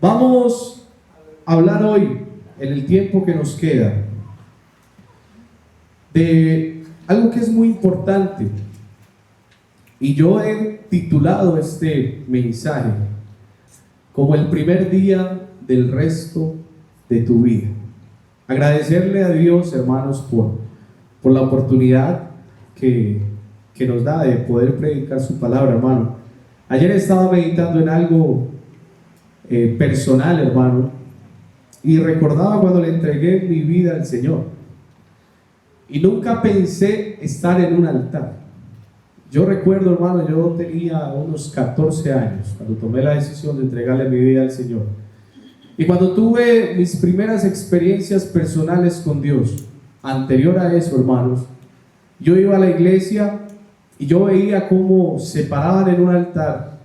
Vamos a hablar hoy, en el tiempo que nos queda, de algo que es muy importante. Y yo he titulado este mensaje como el primer día del resto de tu vida. Agradecerle a Dios, hermanos, por la oportunidad que nos da de poder predicar su palabra, hermano. Ayer estaba meditando en algo personal, hermano, y recordaba cuando le entregué mi vida al Señor. Y nunca pensé estar en un altar. Yo recuerdo, hermano, yo tenía unos 14 años cuando tomé la decisión de entregarle mi vida al Señor. Y cuando tuve mis primeras experiencias personales con Dios, anterior a eso, hermanos, yo iba a la iglesia y yo veía cómo se paraban en un altar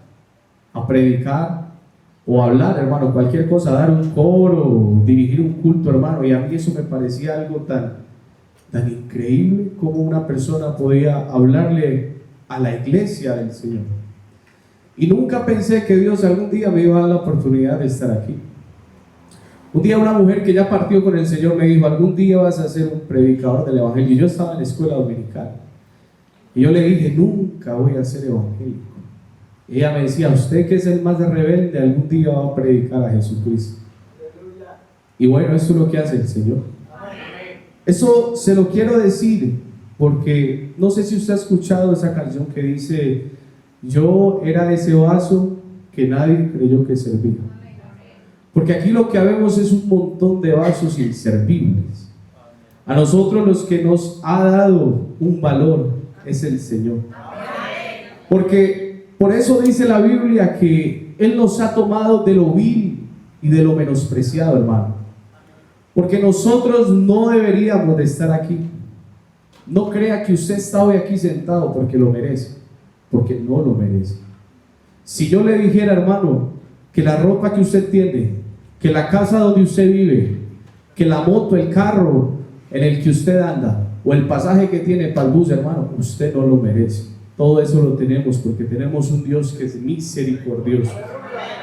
a predicar o a hablar, hermano, cualquier cosa, dar un coro, dirigir un culto, hermano, y a mí eso me parecía algo tan increíble como una persona podía hablarle a la iglesia del Señor. Y nunca pensé que Dios algún día me iba a dar la oportunidad de estar aquí. Un día una mujer que ya partió con el Señor me dijo: algún día vas a ser un predicador del evangelio. Y yo estaba en la escuela dominical y yo le dije: nunca voy a ser evangélico. Y ella me decía: usted, que es el más rebelde, algún día va a predicar a Jesucristo. Y bueno, eso es lo que hace el Señor. Eso se lo quiero decir porque no sé si usted ha escuchado esa canción que dice: yo era ese vaso que nadie creyó que servía. Porque aquí lo que vemos es un montón de vasos inservibles. A nosotros los que nos ha dado un valor es el Señor. Porque por eso dice la Biblia que Él nos ha tomado de lo vil y de lo menospreciado, hermano. Porque nosotros no deberíamos de estar aquí. No crea que usted está hoy aquí sentado porque lo merece, porque no lo merece. Si yo le dijera, hermano, que la ropa que usted tiene, que la casa donde usted vive, que la moto, el carro en el que usted anda, o el pasaje que tiene para el bus, hermano, usted no lo merece. Todo eso lo tenemos porque tenemos un Dios que es misericordioso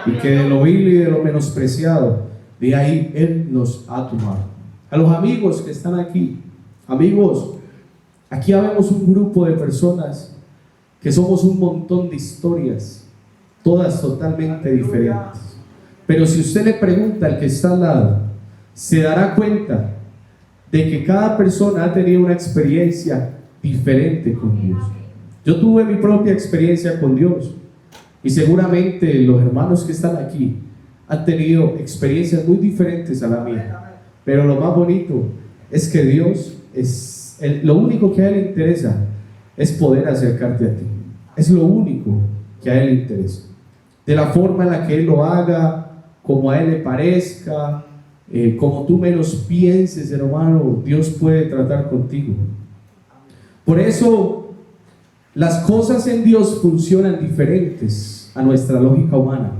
y que de lo vil y de lo menospreciado, de ahí Él nos ha tomado. A los amigos que están aquí, amigos, aquí habemos un grupo de personas que somos un montón de historias, todas totalmente diferentes. Pero si usted le pregunta al que está al lado, se dará cuenta de que cada persona ha tenido una experiencia diferente con Dios. Yo tuve mi propia experiencia con Dios y seguramente los hermanos que están aquí han tenido experiencias muy diferentes a la mía. Pero lo más bonito es que Dios lo único que a Él le interesa es poder acercarte a ti. Es lo único que a Él le interesa. De la forma en la que Él lo haga, como a Él le parezca, como tú menos pienses, hermano, Dios puede tratar contigo. Por eso las cosas en Dios funcionan diferentes a nuestra lógica humana.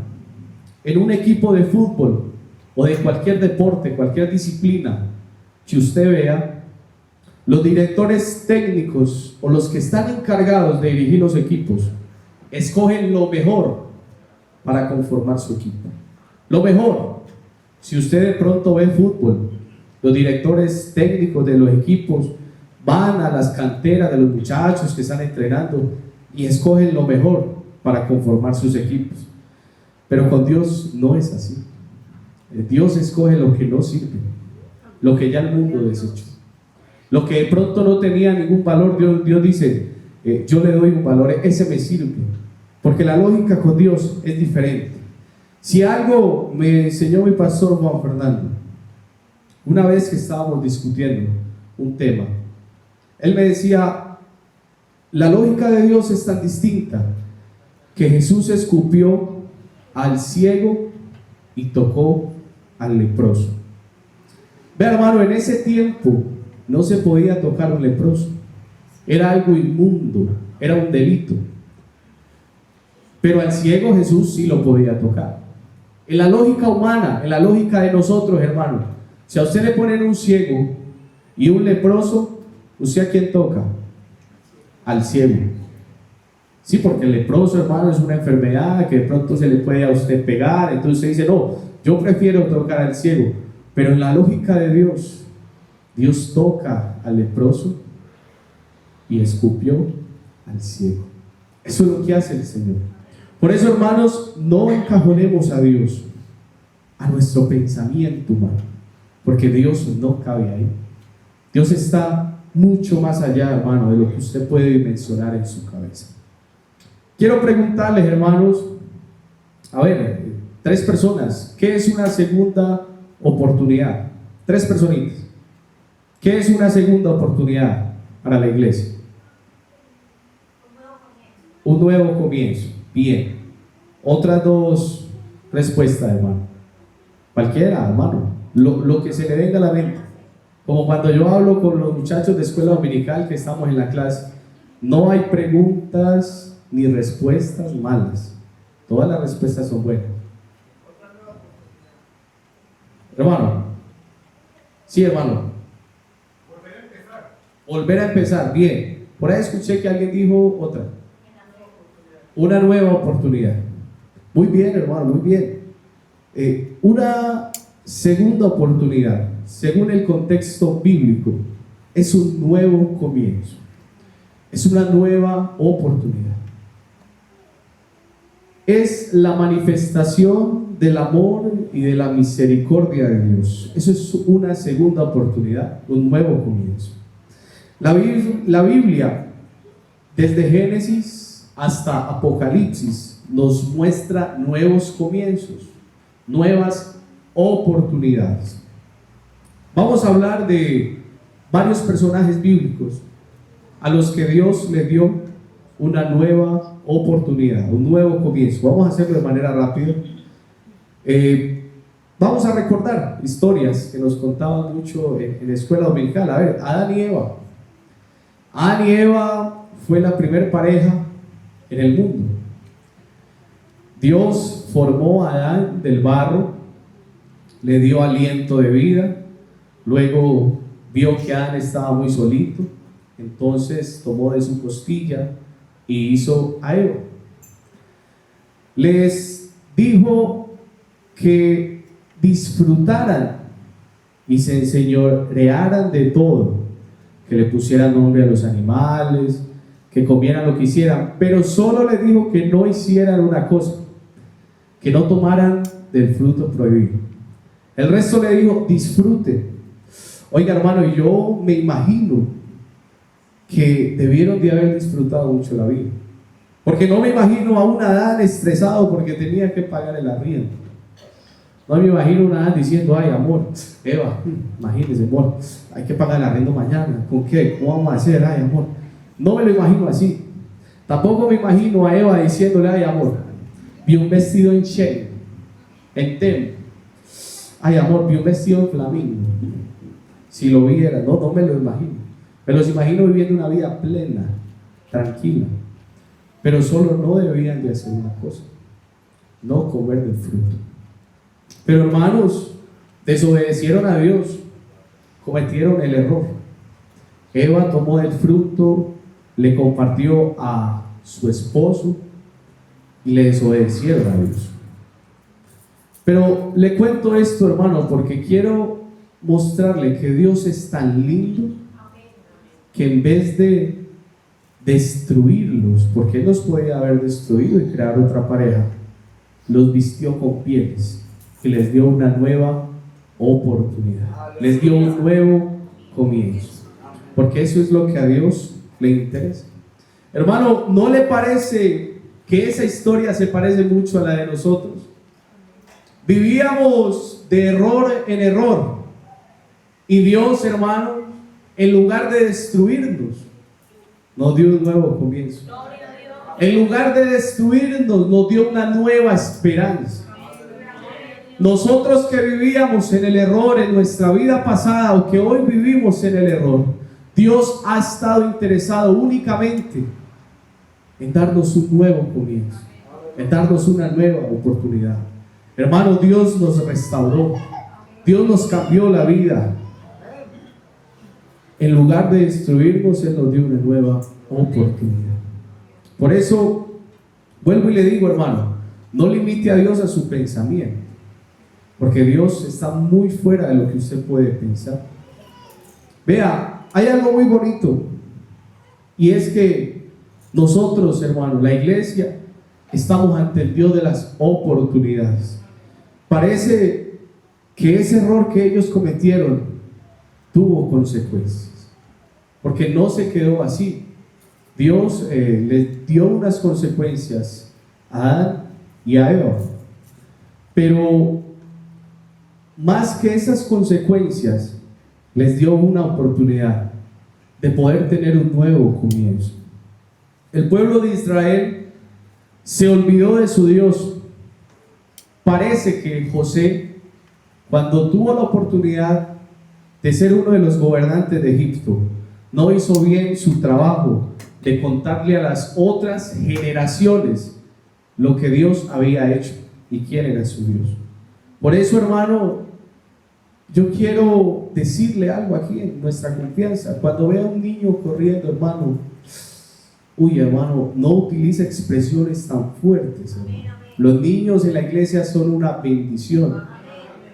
En un equipo de fútbol o de cualquier deporte, cualquier disciplina que usted vea, los directores técnicos o los que están encargados de dirigir los equipos escogen lo mejor para conformar su equipo. Lo mejor. Si usted de pronto ve fútbol, los directores técnicos de los equipos van a las canteras de los muchachos que están entrenando y escogen lo mejor para conformar sus equipos. Pero con Dios no es así. Dios escoge lo que no sirve, lo que ya el mundo desechó, lo que de pronto no tenía ningún valor. Dios dice: yo le doy un valor, ese me sirve, porque la lógica con Dios es diferente. Si algo me enseñó mi pastor Juan Fernando, una vez que estábamos discutiendo un tema, él me decía: la lógica de Dios es tan distinta que Jesús escupió al ciego y tocó al leproso. Vea, hermano, en ese tiempo no se podía tocar un leproso, era algo inmundo, era un delito. Pero al ciego Jesús sí lo podía tocar. En la lógica humana, en la lógica de nosotros, hermano, si a usted le ponen un ciego y un leproso, ¿usted a quién toca? Al ciego. Sí, porque el leproso, hermano, es una enfermedad que de pronto se le puede a usted pegar. Entonces usted dice: no, Yo prefiero tocar al ciego, pero en la lógica de Dios, Dios toca al leproso y escupió al ciego. Eso es lo que hace el Señor. Por eso, hermanos, no encajonemos a Dios a nuestro pensamiento humano, porque Dios no cabe ahí. Dios está mucho más allá, hermano, de lo que usted puede dimensionar en su cabeza. Quiero preguntarles, hermanos, a ver, 3 personas, ¿qué es una segunda oportunidad? 3 personitas. ¿Qué es una segunda oportunidad para la iglesia? Un nuevo comienzo. Bien. Otras 2 respuestas, hermano. Cualquiera, hermano. Lo que se le venga a la mente. Como cuando yo hablo con los muchachos de escuela dominical que estamos en la clase, no hay preguntas ni respuestas malas. Todas las respuestas son buenas. Hermano. Sí, hermano. Volver a empezar. Bien. Por ahí escuché que alguien dijo otra. Una nueva oportunidad. Muy bien, hermano, muy bien. Una segunda oportunidad, según el contexto bíblico, es un nuevo comienzo. Es una nueva oportunidad. Es la manifestación del amor y de la misericordia de Dios. Eso es una segunda oportunidad, un nuevo comienzo. La Biblia, desde Génesis hasta Apocalipsis, nos muestra nuevos comienzos, nuevas oportunidades. Vamos a hablar de varios personajes bíblicos a los que Dios le dio una nueva oportunidad, un nuevo comienzo. Vamos a hacerlo de manera rápida. Vamos a recordar historias que nos contaban mucho en la escuela dominical. A ver, Adán y Eva. Adán y Eva fue la primera pareja en el mundo. Dios formó a Adán del barro, le dio aliento de vida, luego vio que Adán estaba muy solito, entonces tomó de su costilla y hizo a Eva. Les dijo que disfrutaran y se enseñorearan de todo, que le pusieran nombre a los animales, que comieran lo que hicieran, pero solo les dijo que no hicieran una cosa, que no tomaran del fruto prohibido. El resto le dijo, disfruten. Oiga, hermano, yo me imagino que debieron de haber disfrutado mucho la vida, porque no me imagino a un Adán estresado porque tenía que pagar el arriendo. No me imagino a un Adán diciendo, ay, amor, Eva, imagínese, amor, hay que pagar el arriendo mañana, ¿con qué? ¿Cómo vamos a hacer? Ay, amor. No me lo imagino así. Tampoco me imagino a Eva diciéndole, ay, amor, vi un vestido en Shein, en Tem. Ay, amor, vi un vestido en Flamingo. Si lo viera, no me lo imagino. Me los imagino viviendo una vida plena, tranquila. Pero solo no debían de hacer una cosa: no comer del fruto. Pero, hermanos, desobedecieron a Dios, cometieron el error. Eva tomó del fruto, le compartió a su esposo y le desobedecieron a Dios. Pero le cuento esto, hermano, porque quiero mostrarle que Dios es tan lindo que en vez de destruirlos, porque Él los podía haber destruido y crear otra pareja, los vistió con pieles y les dio una nueva oportunidad, les dio un nuevo comienzo, porque eso es lo que a Dios le interesa. Hermano, ¿no le parece que esa historia se parece mucho a la de nosotros? Vivíamos de error en error y Dios, hermano, en lugar de destruirnos, nos dio un nuevo comienzo. En lugar de destruirnos, nos dio una nueva esperanza. Nosotros que vivíamos en el error en nuestra vida pasada, o que hoy vivimos en el error, Dios ha estado interesado únicamente en darnos un nuevo comienzo, en darnos una nueva oportunidad. Hermano, Dios nos restauró, Dios nos cambió la vida. En lugar de destruirnos, Él nos dio una nueva oportunidad. Por eso, vuelvo y le digo, hermano, no limite a Dios a su pensamiento. porque Dios está muy fuera de lo que usted puede pensar. Vea, hay algo muy bonito, y es que nosotros, hermanos, la iglesia, estamos ante el Dios de las oportunidades. Parece que ese error que ellos cometieron tuvo consecuencias, porque no se quedó así. Dios les dio unas consecuencias a Adán y a Eva, pero más que esas consecuencias, les dio una oportunidad de poder tener un nuevo comienzo. El pueblo de Israel se olvidó de su Dios. Parece que José, cuando tuvo la oportunidad de ser uno de los gobernantes de Egipto, no hizo bien su trabajo de contarle a las otras generaciones lo que Dios había hecho y quién era su Dios. Por eso, hermano, yo quiero decirle algo aquí en nuestra confianza. Cuando vea a un niño corriendo, hermano, hermano, no utilice expresiones tan fuertes, hermano. Los niños en la iglesia son una bendición,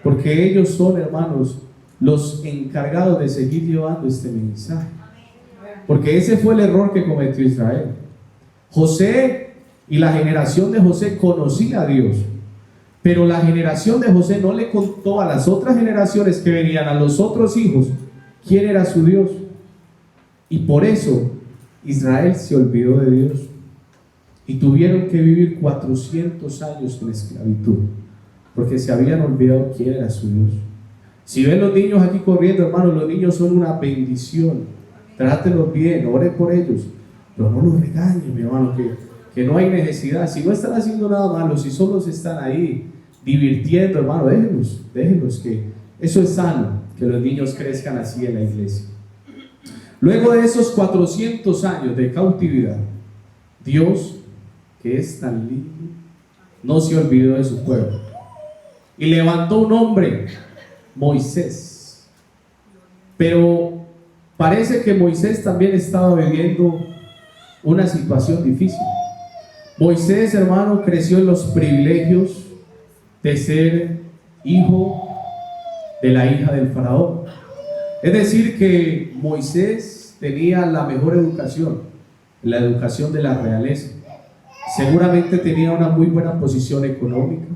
porque ellos son, hermanos, los encargados de seguir llevando este mensaje. Porque ese fue el error que cometió Israel. José y la generación de José conocía a Dios, pero la generación de José no le contó a las otras generaciones que venían, a los otros hijos, quién era su Dios. Y por eso Israel se olvidó de Dios y tuvieron que vivir 400 años en esclavitud, porque se habían olvidado quién era su Dios. Si ven los niños aquí corriendo, hermanos, los niños son una bendición. Trátenlos bien, ore por ellos, pero no los regañen, mi hermano, que no hay necesidad. Si no están haciendo nada malo, si solo se están ahí divirtiendo, hermano, déjenlos, que eso es sano, que los niños crezcan así en la iglesia. Luego de esos 400 años de cautividad, Dios, que es tan lindo, no se olvidó de su pueblo y levantó un hombre, Moisés. Pero parece que Moisés también estaba viviendo una situación difícil. Moisés, hermano, creció en los privilegios de ser hijo de la hija del faraón. Es decir, que Moisés tenía la mejor educación, la educación de la realeza. Seguramente tenía una muy buena posición económica,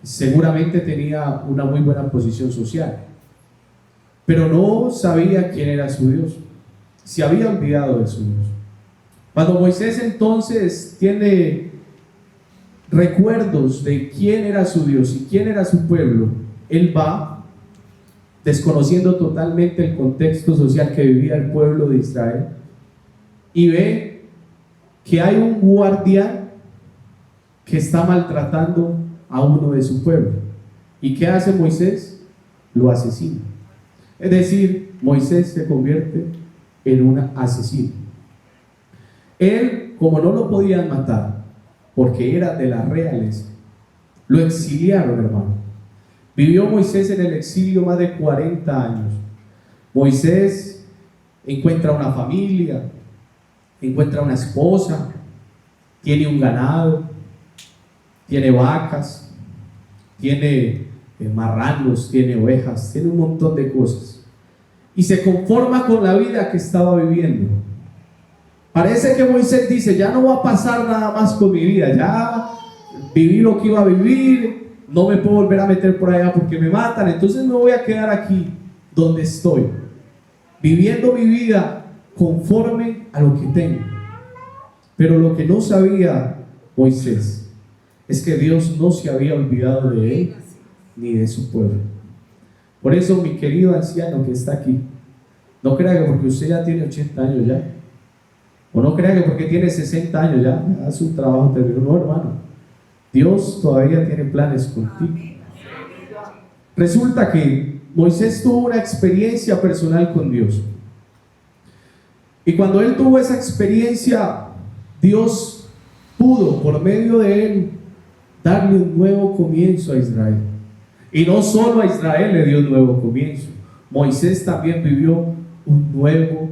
seguramente tenía una muy buena posición social, pero no sabía quién era su Dios. Se había olvidado de su Dios. Cuando Moisés entonces tiene recuerdos de quién era su Dios y quién era su pueblo, él va desconociendo totalmente el contexto social que vivía el pueblo de Israel y ve que hay un guardián que está maltratando a uno de su pueblo. ¿Y qué hace Moisés? Lo asesina. Es decir, Moisés se convierte en un asesino. Él, como no lo podían matar porque era de la realeza, lo exiliaron, hermano. Vivió Moisés en el exilio más de 40 años. Moisés encuentra una familia, encuentra una esposa, tiene un ganado, tiene vacas, tiene marranos, tiene ovejas, tiene un montón de cosas. Y se conforma con la vida que estaba viviendo. Parece que Moisés dice, ya no va a pasar nada más con mi vida, ya viví lo que iba a vivir, no me puedo volver a meter por allá porque me matan, entonces me voy a quedar aquí donde estoy, viviendo mi vida conforme a lo que tengo. Pero lo que no sabía Moisés es que Dios no se había olvidado de él ni de su pueblo. Por eso, mi querido anciano que está aquí, no crea que porque usted ya tiene 80 años ya, o no crea que porque tiene 60 años ya su trabajo terminó. No, hermano, Dios todavía tiene planes contigo. Resulta que Moisés tuvo una experiencia personal con Dios, y cuando él tuvo esa experiencia, Dios pudo, por medio de él, darle un nuevo comienzo a Israel. Y no solo a Israel le dio un nuevo comienzo, Moisés también vivió un nuevo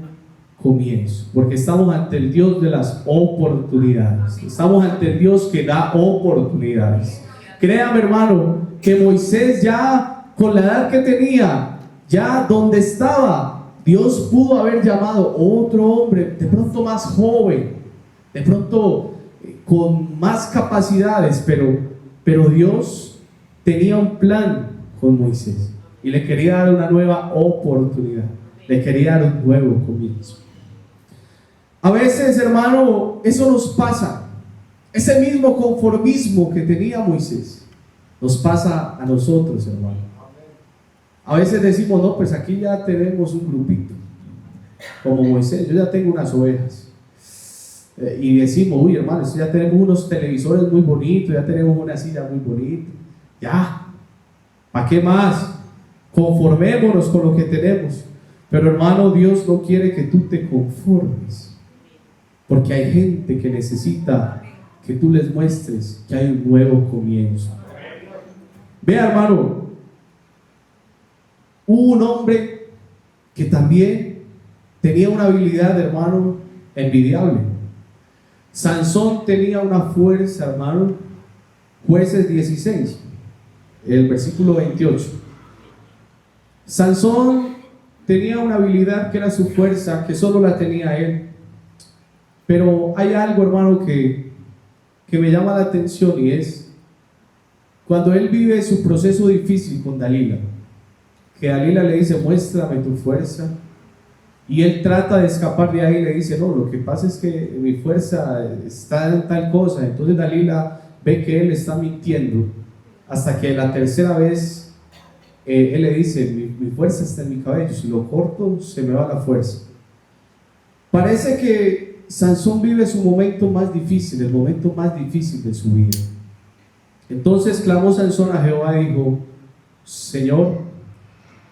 comienzo, porque estamos ante el Dios de las oportunidades, estamos ante el Dios que da oportunidades. Créame, hermano, que Moisés ya con la edad que tenía, ya donde estaba, Dios pudo haber llamado otro hombre, de pronto más joven, de pronto con más capacidades, pero Dios tenía un plan con Moisés y le quería dar una nueva oportunidad, le quería dar un nuevo comienzo. A veces, hermano, eso nos pasa. Ese mismo conformismo que tenía Moisés nos pasa a nosotros, hermano. A veces decimos, no, pues aquí ya tenemos un grupito, como Moisés, yo ya tengo unas ovejas. Y decimos, uy, hermano, ya tenemos unos televisores muy bonitos, ya tenemos una silla muy bonita. Ya, ¿para qué más? Conformémonos con lo que tenemos. Pero, hermano, Dios no quiere que tú te conformes, porque hay gente que necesita que tú les muestres que hay un nuevo comienzo. Vea, hermano, hubo un hombre que también tenía una habilidad, hermano, envidiable. Sansón tenía una fuerza, hermano. Jueces 16, el versículo 28. Sansón tenía una habilidad que era su fuerza, que solo la tenía él. Pero hay algo, hermano, que me llama la atención, y es cuando él vive su proceso difícil con Dalila, que Dalila le dice, muéstrame tu fuerza, y él trata de escapar de ahí y le dice, no, lo que pasa es que mi fuerza está en tal cosa. Entonces Dalila ve que él está mintiendo, hasta que la tercera vez él le dice, mi fuerza está en mi cabello, si lo corto se me va la fuerza. Parece que Sansón vive su momento más difícil, el momento más difícil de su vida. Entonces clamó Sansón a Jehová y dijo, Señor,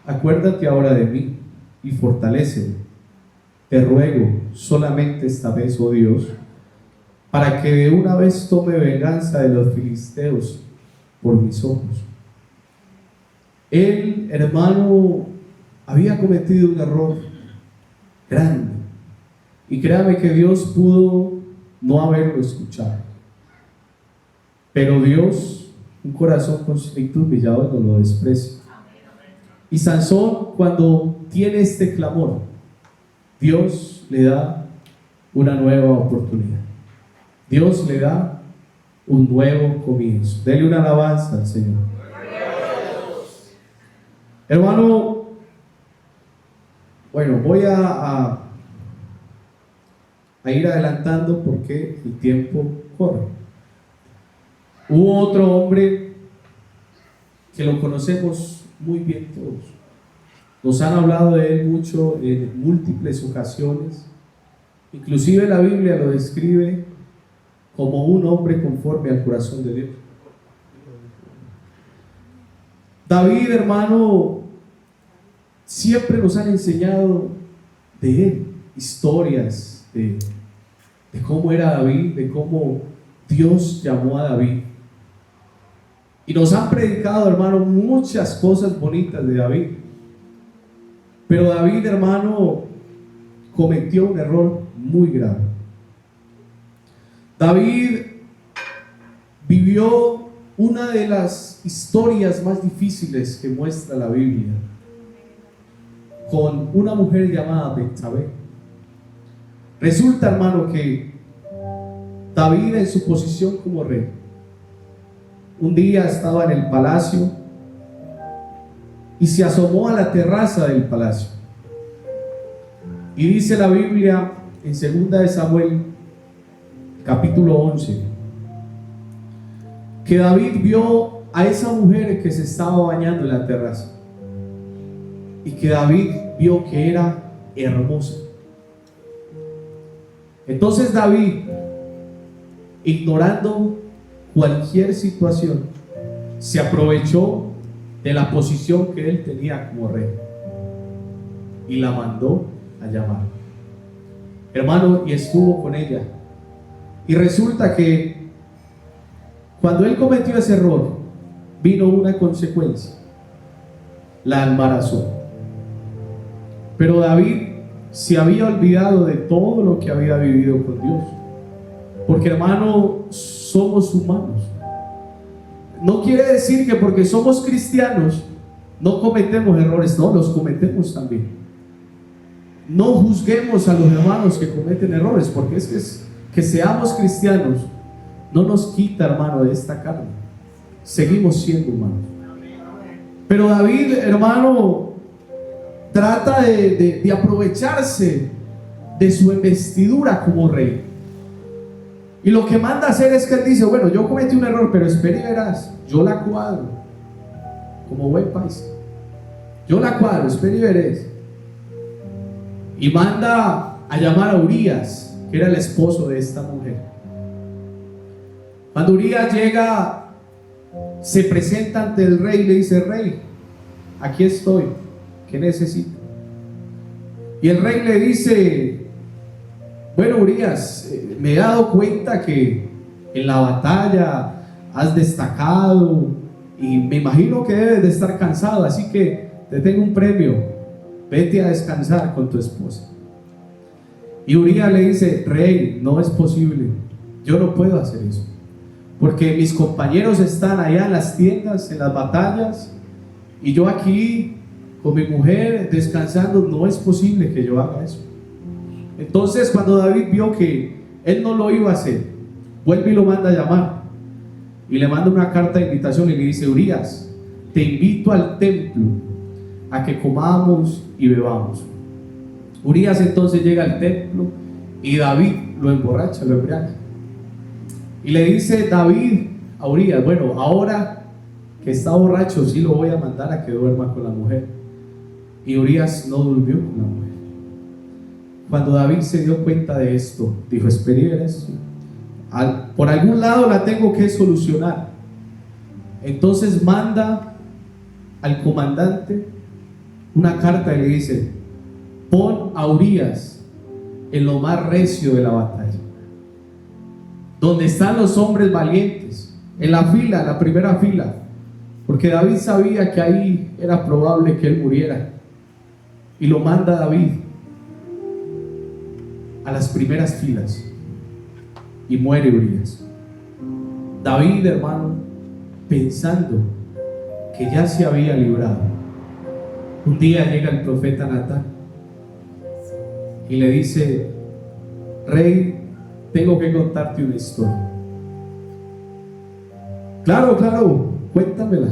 acuérdate ahora de mí y fortaléceme. Te ruego solamente esta vez, oh Dios, para que de una vez tome venganza de los filisteos por mis ojos. Él, hermano, había cometido un error grande. Y créame que Dios pudo no haberlo escuchado. Pero Dios, un corazón constricto y humillado, no lo desprecia. Y Sansón, cuando tiene este clamor, Dios le da una nueva oportunidad. Dios le da un nuevo comienzo. Dele una alabanza al Señor. Hermano, bueno, voy a ir adelantando porque el tiempo corre. Hubo otro hombre que lo conocemos muy bien todos. Nos han hablado de él mucho en múltiples ocasiones. Inclusive la Biblia lo describe como un hombre conforme al corazón de Dios. David, hermano, siempre nos han enseñado de él historias de cómo era David, de cómo Dios llamó a David. Y nos han predicado, hermano, muchas cosas bonitas de David. Pero David, hermano, cometió un error muy grave. David vivió una de las historias más difíciles que muestra la Biblia, con una mujer llamada Betsabé. Resulta, hermano, que David, en su posición como rey, un día estaba en el palacio y se asomó a la terraza del palacio. Y dice la Biblia en 2 de Samuel, capítulo 11, que David vio a esa mujer que se estaba bañando en la terraza, y que David vio que era hermosa. Entonces David, ignorando cualquier situación, se aprovechó de la posición que él tenía como rey y la mandó a llamar, hermano, y estuvo con ella. Y resulta que cuando él cometió ese error, vino una consecuencia: la embarazó. Pero David se había olvidado de todo lo que había vivido con Dios, porque, hermano, somos humanos. No quiere decir que porque somos cristianos no cometemos errores, no, los cometemos también. No juzguemos a los hermanos que cometen errores, porque que seamos cristianos no nos quita, hermano, de esta carne. Seguimos siendo humanos. Pero David, hermano, trata de aprovecharse de su investidura como rey. Y lo que manda hacer es que él dice: bueno, yo cometí un error, pero espera y verás, yo la cuadro, como buen país. Yo la cuadro, espera y verás. Y manda a llamar a Urías, que era el esposo de esta mujer. Cuando Urías llega, se presenta ante el rey y le dice: rey, aquí estoy, ¿qué necesito? Y el rey le dice: bueno, Urías, me he dado cuenta que en la batalla has destacado y me imagino que debes de estar cansado, así que te tengo un premio, vete a descansar con tu esposa. Y Urías le dice: rey, no es posible, yo no puedo hacer eso, porque mis compañeros están allá en las tiendas, en las batallas, y yo aquí con mi mujer descansando, no es posible que yo haga eso. Entonces, cuando David vio que él no lo iba a hacer, vuelve y lo manda a llamar y le manda una carta de invitación y le dice: Urías, te invito al templo a que comamos y bebamos. Urías entonces llega al templo y David lo emborracha, lo embriaga. Y le dice David a Urías: bueno, ahora que está borracho, sí lo voy a mandar a que duerma con la mujer. Y Urías no durmió con la mujer. Cuando David se dio cuenta de esto, dijo: espera eso, por algún lado la tengo que solucionar. Entonces manda al comandante una carta y le dice: pon a Urías en lo más recio de la batalla, donde están los hombres valientes, en la fila, en la primera fila, porque David sabía que ahí era probable que él muriera. Y lo manda David a las primeras filas y muere Urías. David, hermano, pensando que ya se había librado, un día llega el profeta Natán y le dice: rey, tengo que contarte una historia. Claro, cuéntamela.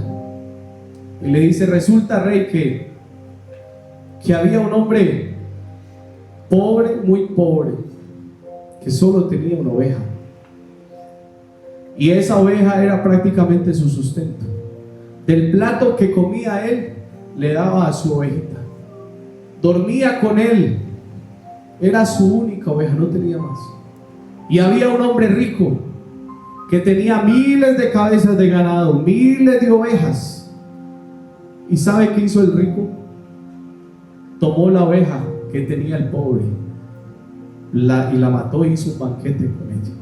Y le dice: resulta, rey, que había un hombre pobre, muy pobre, que solo tenía una oveja, y esa oveja era prácticamente su sustento. Del plato que comía él, le daba a su ovejita, dormía con él, era su única oveja, no tenía más. Y había un hombre rico que tenía miles de cabezas de ganado, miles de ovejas. ¿Y sabe qué hizo el rico? Tomó la oveja que tenía el pobre y la mató, y hizo un banquete con ella.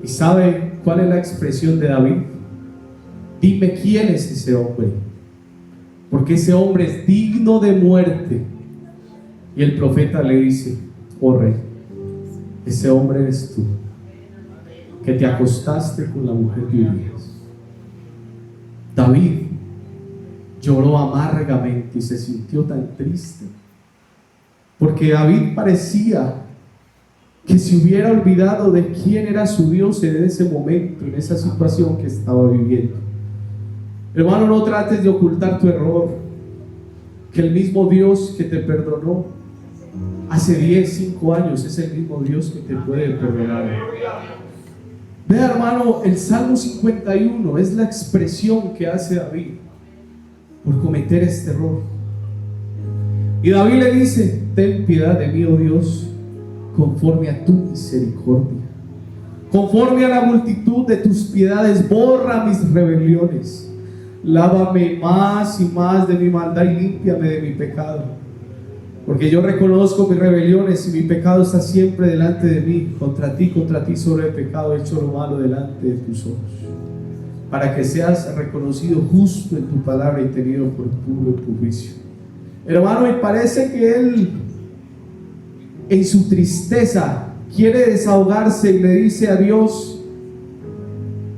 ¿Y sabe cuál es la expresión de David? Dime quién es ese hombre, porque ese hombre es digno de muerte. Y el profeta le dice: oh rey, ese hombre eres tú, que te acostaste con la mujer de Urías. David lloró amargamente y se sintió tan triste, porque David parecía que se hubiera olvidado de quién era su Dios en ese momento, en esa situación que estaba viviendo. Hermano, no trates de ocultar tu error, que el mismo Dios que te perdonó hace 10, 5 años es el mismo Dios que te puede perdonar. Vea, hermano, el Salmo 51 es la expresión que hace David por cometer este error. Y David le dice: ten piedad de mí, oh Dios, conforme a tu misericordia, conforme a la multitud de tus piedades, borra mis rebeliones, lávame más y más de mi maldad y límpiame de mi pecado, porque yo reconozco mis rebeliones y mi pecado está siempre delante de mí. Contra ti solo he pecado, he hecho lo malo delante de tus ojos, para que seas reconocido justo en tu palabra y tenido por puro en tu juicio. Hermano, y parece que él en su tristeza quiere desahogarse y le dice a Dios: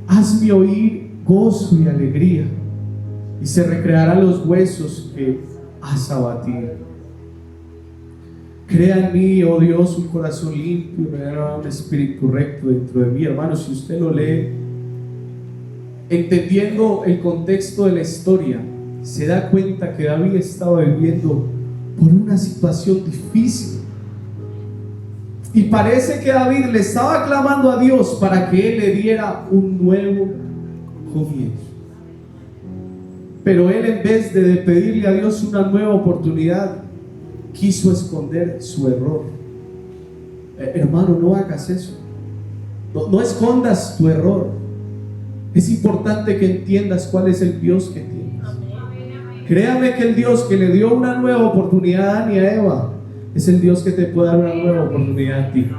hazme oír gozo y alegría, y se recrearán los huesos que has abatido. Crea en mí, oh Dios, un corazón limpio y renueva un espíritu recto dentro de mí. Hermano, si usted lo lee entendiendo el contexto de la historia, se da cuenta que David estaba viviendo por una situación difícil, y parece que David le estaba clamando a Dios para que él le diera un nuevo comienzo. Pero él, en vez de pedirle a Dios una nueva oportunidad, quiso esconder su error. Hermano, no hagas eso. No escondas tu error. Es importante que entiendas cuál es el Dios que tienes. Créame que el Dios que le dio una nueva oportunidad a Adán y a Eva es el Dios que te puede dar una nueva oportunidad a ti.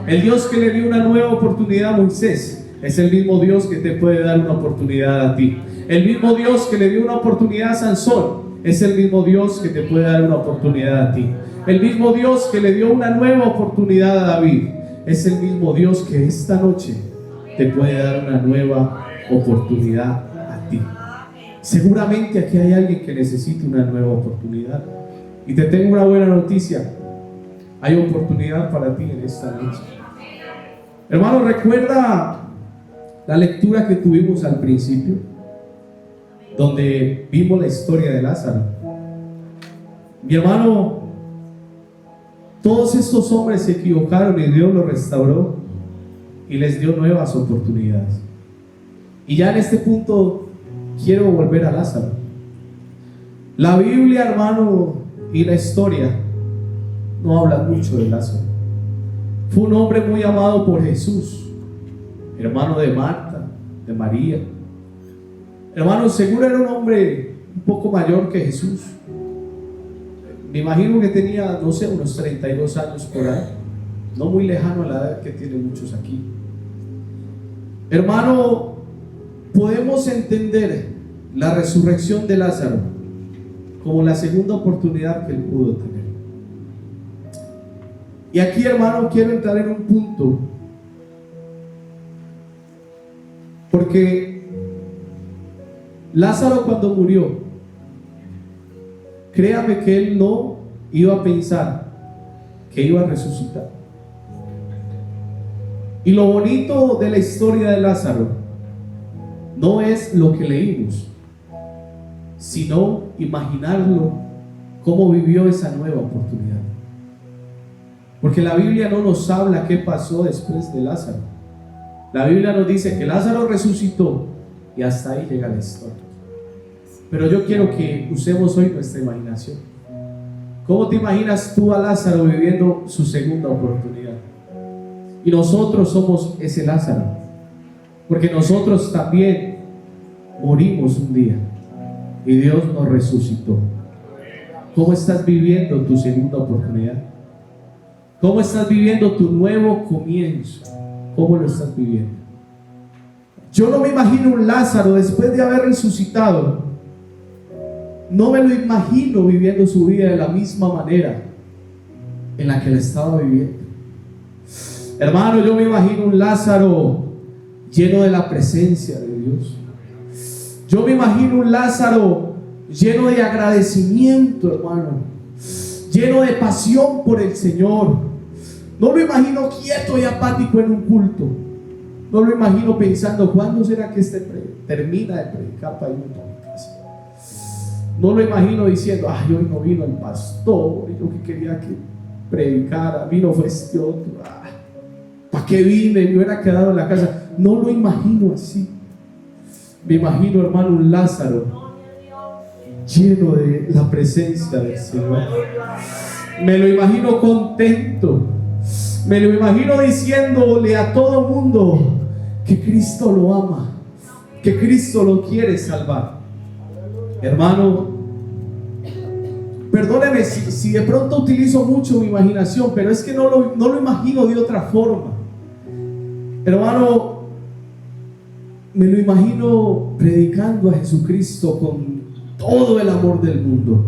El Dios que le dio una nueva oportunidad a Moisés es el mismo Dios que te puede dar una oportunidad a ti. El mismo Dios que le dio una oportunidad a Sansón es el mismo Dios que te puede dar una oportunidad a ti. El mismo Dios que le dio una nueva oportunidad a David es el mismo Dios que esta noche te puede dar una nueva oportunidad a ti. Seguramente aquí hay alguien que necesita una nueva oportunidad, y te tengo una buena noticia: hay oportunidad para ti en esta noche. Hermano, recuerda la lectura que tuvimos al principio, donde vimos la historia de Lázaro. Mi hermano, todos estos hombres se equivocaron y Dios los restauró y les dio nuevas oportunidades. Y ya en este punto quiero volver a Lázaro. La Biblia, hermano, y la historia no hablan mucho de Lázaro. Fue un hombre muy amado por Jesús, hermano de Marta, de María. Hermano, seguro era un hombre un poco mayor que Jesús. Me imagino que tenía, no sé, unos 32 años por ahí, no muy lejano a la edad que tienen muchos aquí. Hermano, podemos entender la resurrección de Lázaro como la segunda oportunidad que él pudo tener. Y aquí, hermano, quiero entrar en un punto, porque Lázaro, cuando murió, créame que él no iba a pensar que iba a resucitar. Y lo bonito de la historia de Lázaro no es lo que leímos, sino imaginarlo cómo vivió esa nueva oportunidad. Porque la Biblia no nos habla qué pasó después de Lázaro. La Biblia nos dice que Lázaro resucitó y hasta ahí llega la historia. Pero yo quiero que usemos hoy nuestra imaginación. ¿Cómo te imaginas tú a Lázaro viviendo su segunda oportunidad? Y nosotros somos ese Lázaro, porque nosotros también morimos un día y Dios nos resucitó. ¿Cómo estás viviendo tu segunda oportunidad? ¿Cómo estás viviendo tu nuevo comienzo? ¿Cómo lo estás viviendo? Yo no me imagino un Lázaro después de haber resucitado. No me lo imagino viviendo su vida de la misma manera en la que la estaba viviendo. Hermano, yo me imagino un Lázaro lleno de la presencia de Dios. Yo me imagino un Lázaro lleno de agradecimiento, hermano, lleno de pasión por el Señor. No lo imagino quieto y apático en un culto. No lo imagino pensando: ¿cuándo será que termina de predicar para irme a mi casa? No lo imagino diciendo: ay, hoy no vino el pastor, y yo que quería que predicara, vino fue este otro. ¿Para qué vine? Me hubiera quedado en la casa. No lo imagino así. Me imagino, hermano, un Lázaro lleno de la presencia del Señor. Me lo imagino contento. Me lo imagino diciéndole a todo mundo que Cristo lo ama, que Cristo lo quiere salvar. Hermano, perdóneme si de pronto utilizo mucho mi imaginación, pero es que no lo imagino de otra forma. Hermano, me lo imagino predicando a Jesucristo con todo el amor del mundo,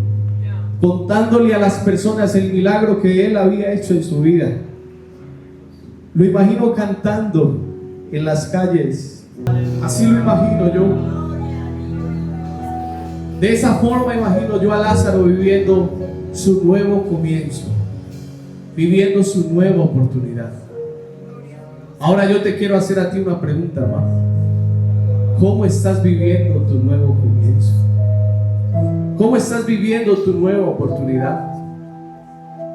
contándole a las personas el milagro que Él había hecho en su vida. Lo imagino cantando en las calles. Así lo imagino yo. De esa forma imagino yo a Lázaro viviendo su nuevo comienzo, viviendo su nueva oportunidad. Ahora yo te quiero hacer a ti una pregunta, hermano. ¿Cómo estás viviendo tu nuevo comienzo? ¿Cómo estás viviendo tu nueva oportunidad?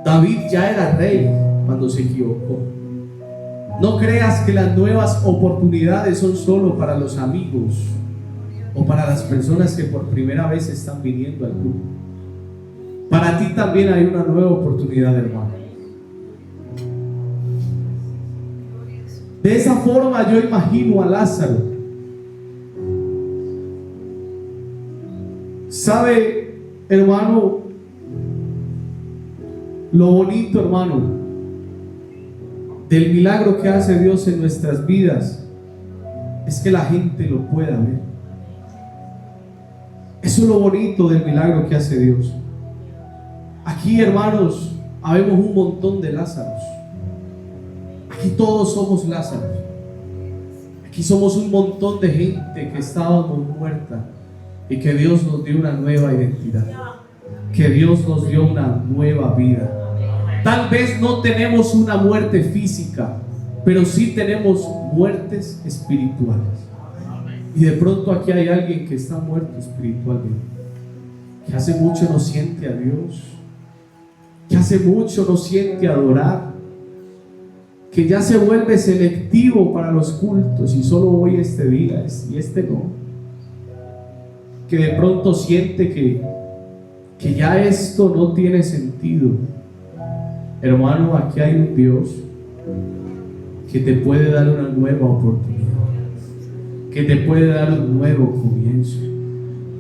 David ya era rey cuando se equivocó. No creas que las nuevas oportunidades son solo para los amigos o para las personas que por primera vez están viniendo al grupo. Para ti también hay una nueva oportunidad, hermano. De esa forma yo imagino a Lázaro. ¿Sabe, hermano? Lo bonito, hermano, del milagro que hace Dios en nuestras vidas es que la gente lo pueda ver. Eso es lo bonito del milagro que hace Dios. Aquí, hermanos, habemos un montón de Lázaros. Aquí todos somos Lázaros. Aquí somos un montón de gente que estábamos muerta y que Dios nos dio una nueva identidad, que Dios nos dio una nueva vida. Tal vez no tenemos una muerte física, pero sí tenemos muertes espirituales. Y de pronto aquí hay alguien que está muerto espiritualmente, que hace mucho no siente a Dios, que hace mucho no siente adorar, que ya se vuelve selectivo para los cultos y solo voy este día y este no, que de pronto siente que ya esto no tiene sentido. Hermano, aquí hay un Dios que te puede dar una nueva oportunidad, que te puede dar un nuevo comienzo.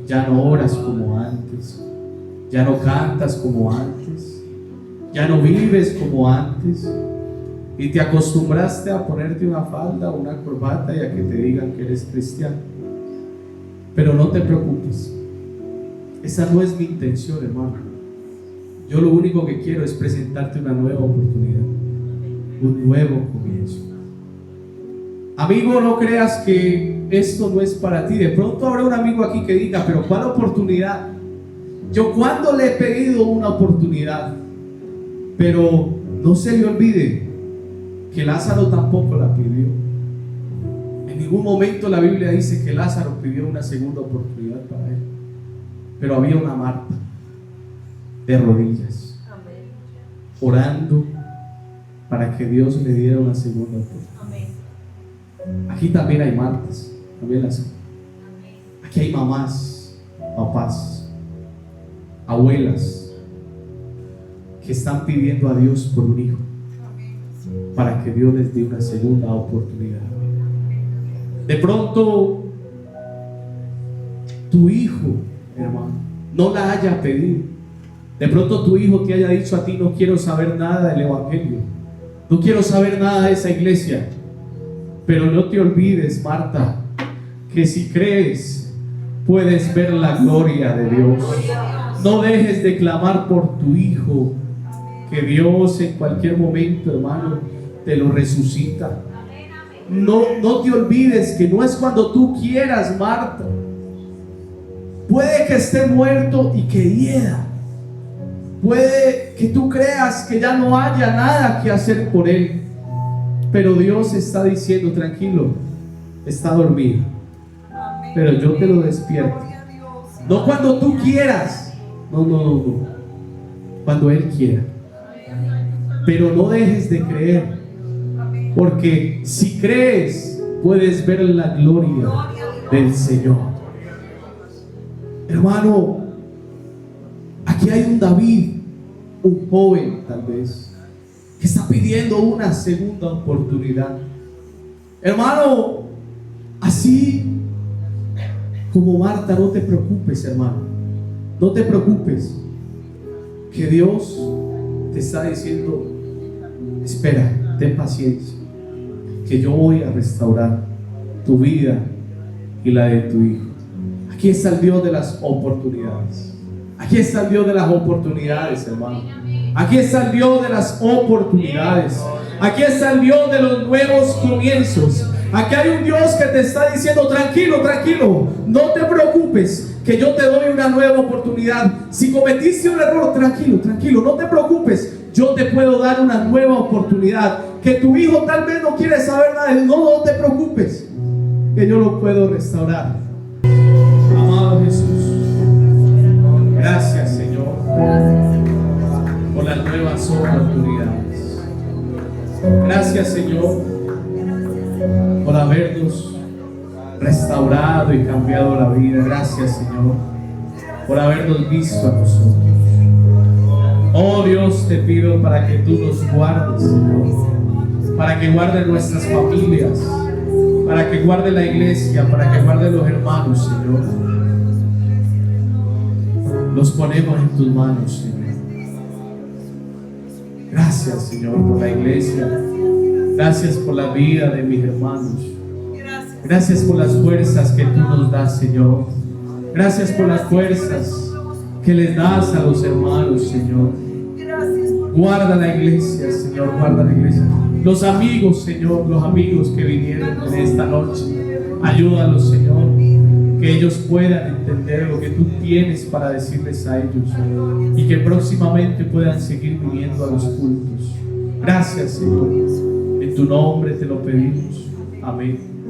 Ya no oras como antes, ya no cantas como antes, ya no vives como antes, y te acostumbraste a ponerte una falda, una corbata y a que te digan que eres cristiano. Pero no te preocupes, esa no es mi intención, hermano. Yo lo único que quiero es presentarte una nueva oportunidad, un nuevo comienzo. Amigo, no creas que esto no es para ti. De pronto habrá un amigo aquí que diga, pero ¿cuál oportunidad? Yo cuando le he pedido una oportunidad. Pero no se le olvide que Lázaro tampoco la pidió. En ningún momento la Biblia dice que Lázaro pidió una segunda oportunidad para él. Pero había una Marta de rodillas, orando para que Dios le diera una segunda oportunidad. Aquí también hay Martas, también las hay. Aquí hay mamás, papás, abuelas que están pidiendo a Dios por un hijo, para que Dios les dé una segunda oportunidad. De pronto tu hijo, hermano, no la haya pedido. De pronto tu hijo te haya dicho a ti: no quiero saber nada del evangelio, no quiero saber nada de esa iglesia. Pero no te olvides, Marta, que si crees puedes ver la gloria de Dios. No dejes de clamar por tu hijo, que Dios en cualquier momento, hermano, te lo resucita. No te olvides que no es cuando tú quieras, Marta. Puede que esté muerto y que hieda. Puede que tú creas que ya no haya nada que hacer por él, pero Dios está diciendo: tranquilo, está dormido, pero yo te lo despierto. No cuando tú quieras, no, cuando Él quiera. Pero no dejes de creer, porque si crees puedes ver la gloria del Señor. Hermano, aquí hay un David, un joven tal vez, que está pidiendo una segunda oportunidad. Hermano, así como Marta, no te preocupes, hermano, no te preocupes, que Dios te está diciendo: espera, ten paciencia, que yo voy a restaurar tu vida y la de tu hijo. Aquí está el Dios de las oportunidades. Aquí está el Dios de las oportunidades, hermano. Aquí está el Dios de las oportunidades. Aquí está el Dios de los nuevos comienzos. Aquí hay un Dios que te está diciendo: tranquilo, tranquilo, no te preocupes, que yo te doy una nueva oportunidad. Si cometiste un error, tranquilo, tranquilo, no te preocupes. Yo te puedo dar una nueva oportunidad. Que tu hijo tal vez no quiere saber nada de él, no te preocupes, que yo lo puedo restaurar. Amado Jesús, gracias, Señor, por las nuevas oportunidades. Gracias, Señor, por habernos restaurado y cambiado la vida. Gracias, Señor, por habernos visto a nosotros. Oh Dios, te pido para que tú nos guardes, Señor, para que guarde nuestras familias, para que guarde la iglesia, para que guarde los hermanos, Señor. Los ponemos en tus manos, Señor. Gracias, Señor, por la iglesia. Gracias por la vida de mis hermanos. Gracias por las fuerzas que tú nos das, Señor. Gracias por las fuerzas que les das a los hermanos, Señor. Guarda la iglesia, Señor, guarda la iglesia. Los amigos, Señor, los amigos que vinieron en esta noche, ayúdalos, Señor, que ellos puedan entender lo que tú tienes para decirles a ellos y que próximamente puedan seguir viniendo a los cultos. Gracias, Señor. En tu nombre te lo pedimos. Amén.